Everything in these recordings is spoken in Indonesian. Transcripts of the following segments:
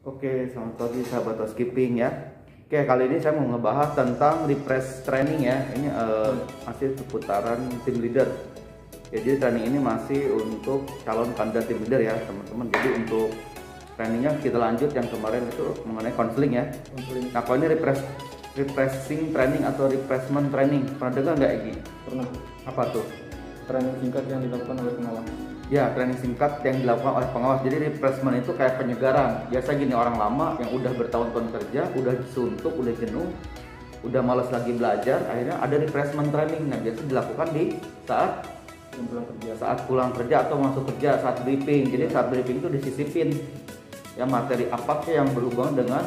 Oke, selamat pagi sahabat housekeeping ya. Oke, kali ini saya mau ngebahas tentang refresh training ya. Ini masih seputaran team leader. Ya, jadi training ini masih untuk calon kandidat team leader ya teman-teman. Jadi untuk trainingnya kita lanjut yang kemarin itu mengenai counseling ya. Nah, kalau ini refreshing training atau refreshment training, pernah dengar nggak Egi? Pernah. Apa tuh? Training singkat yang dilakukan oleh pengawas. Ya, training singkat yang dilakukan oleh pengawas. Jadi refreshment itu kayak penyegaran. Biasa gini, orang lama yang udah bertahun-tahun kerja, udah suntuk, udah jenuh, udah malas lagi belajar, akhirnya ada refreshment training. Nah, biasa dilakukan di saat pulang kerja atau masuk kerja, saat briefing. Jadi saat briefing itu disisipin ya materi apa sih yang berhubungan dengan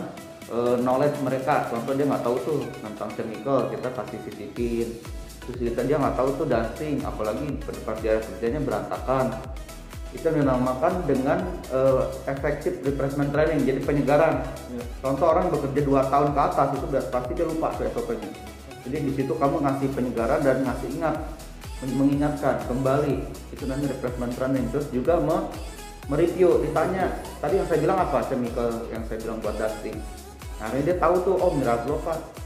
knowledge mereka. Contoh dia nggak tahu tuh tentang chemical, kita kasih sisipin. Terus dia nggak tahu tuh dusting, apalagi pas dia kerjanya berantakan. Itu dinamakan dengan effective refreshment training, jadi penyegaran. Contoh orang bekerja 2 tahun ke atas itu udah pasti dia lupa SOP-nya. Jadi di situ kamu ngasih penyegaran dan ngasih mengingatkan kembali. Itu namanya refreshment training. Terus juga mereview, ditanya tadi yang saya bilang apa, chemical yang saya bilang buat dusting. Nah, dia tahu tuh, oh Miraglo Pak.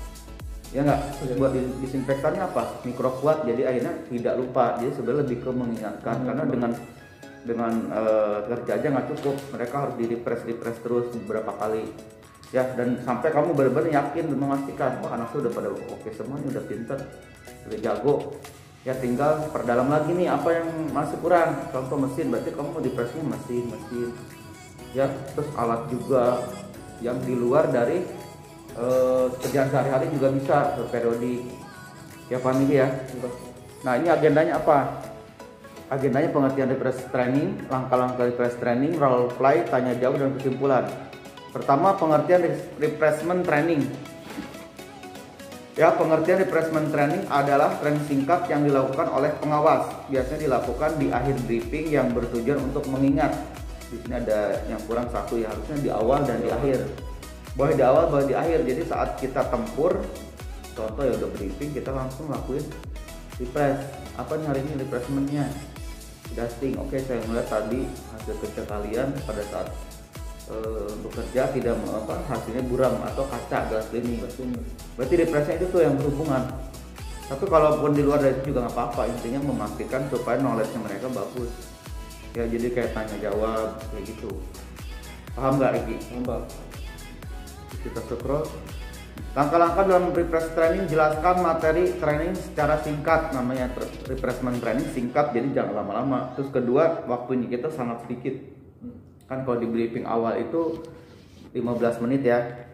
Ya nggak, buat disinfektannya apa, mikro kuat, jadi akhirnya tidak lupa. Jadi sebenarnya lebih ke mengingatkan, karena dengan kerja aja nggak cukup, mereka harus di refresh terus beberapa kali ya, dan sampai kamu benar-benar yakin dan memastikan wah anak udah pada oke semua nih, udah pinter, udah jago ya, tinggal perdalam lagi nih apa yang masih kurang. Contoh mesin, berarti kamu mau refreshnya mesin ya, terus alat juga yang di luar dari kerjaan sehari-hari juga bisa periodik ya, paham ya. Nah, ini agendanya apa? Agendanya pengertian refresh training, langkah-langkah refresh training, role play, tanya jawab, dan kesimpulan. Pertama, pengertian refreshment training. Ya, pengertian refreshment training adalah training singkat yang dilakukan oleh pengawas. Biasanya dilakukan di akhir briefing yang bertujuan untuk mengingat. Di sini ada yang kurang satu ya, harusnya di awal dan di akhir. Boleh di awal, boleh di akhir. Jadi saat kita tempur, contoh ya udah briefing, kita langsung lakuin refresh. Apa nih hari ini refreshmentnya? Dusting. Oke, saya melihat tadi hasil kerja kalian pada saat bekerja tidak hasilnya buram atau kaca gelas cleaning. Berarti refreshnya itu tuh yang berhubungan. Tapi kalaupun di luar dari itu juga nggak apa-apa. Intinya memastikan supaya knowledge-nya mereka bagus. Ya, jadi kayak tanya jawab kayak gitu. Paham nggak Egi? Paham. Kita scroll. Langkah-langkah dalam refresh training, jelaskan materi training secara singkat. Namanya refreshment training singkat, jadi jangan lama-lama. Terus kedua, waktunya kita sangat sedikit. Kan kalau di briefing awal itu 15 menit ya.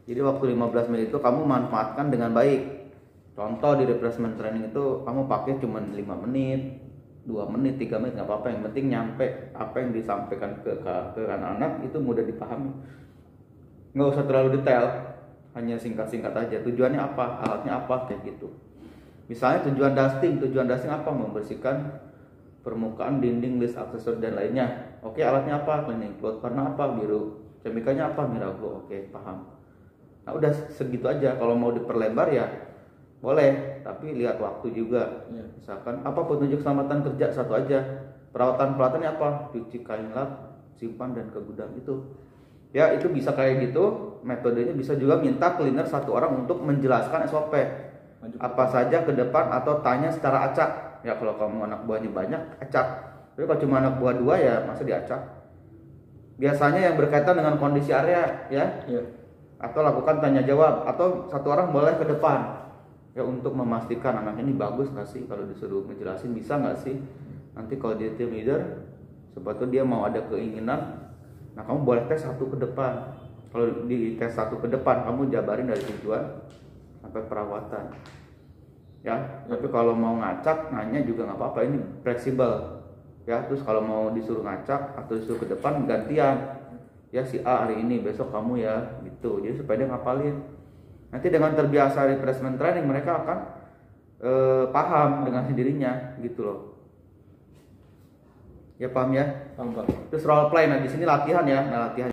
Jadi waktu 15 menit itu kamu manfaatkan dengan baik. Contoh di refreshment training itu kamu pakai cuma 5 menit, 2 menit, 3 menit, nggak apa-apa. Yang penting nyampe apa yang disampaikan ke anak-anak itu mudah dipahami. Nggak usah terlalu detail, hanya singkat-singkat aja. Tujuannya apa, alatnya apa, kayak gitu. Misalnya tujuan dusting apa? Membersihkan permukaan, dinding, list, aksesori, dan lainnya. Oke, alatnya apa? Cleaning cloth. Warna apa? Biru. Chemicalnya apa? Miraglo. Oke, paham. Nah, udah segitu aja. Kalau mau diperlebar ya boleh, tapi lihat waktu juga. Misalkan apa, petunjuk keselamatan kerja, satu aja. Perawatan-perawatannya apa? Cuci kain lap, simpan, dan ke gudang. Itu ya, itu bisa kayak gitu. Metodenya bisa juga minta cleaner satu orang untuk menjelaskan SOP apa saja ke depan, atau tanya secara acak. Ya, kalau kamu anak buahnya banyak, acak. Tapi kalau cuma anak buah 2 ya masa diacak. Biasanya yang berkaitan dengan kondisi area ya. Atau lakukan tanya jawab, atau satu orang boleh ke depan ya, untuk memastikan anaknya ini bagus nggak sih, kalau disuruh ngejelasin bisa nggak sih. Nanti kalau dia team leader, sebetulnya dia mau ada keinginan, nah kamu boleh tes satu ke depan. Kalau di tes satu ke depan, kamu jabarin dari tujuan sampai perawatan ya. Tapi kalau mau ngacak, nanya juga nggak apa-apa, ini fleksibel ya. Terus kalau mau disuruh ngacak atau disuruh ke depan, gantian ya, si A hari ini, besok kamu ya, gitu. Jadi supaya dia ngapalin. Nanti dengan terbiasa refreshment training, mereka akan paham dengan sendirinya gitu loh. Ya, paham ya? Paham, Pak. Terus role play, nah di sini latihan ya. Nah, latihan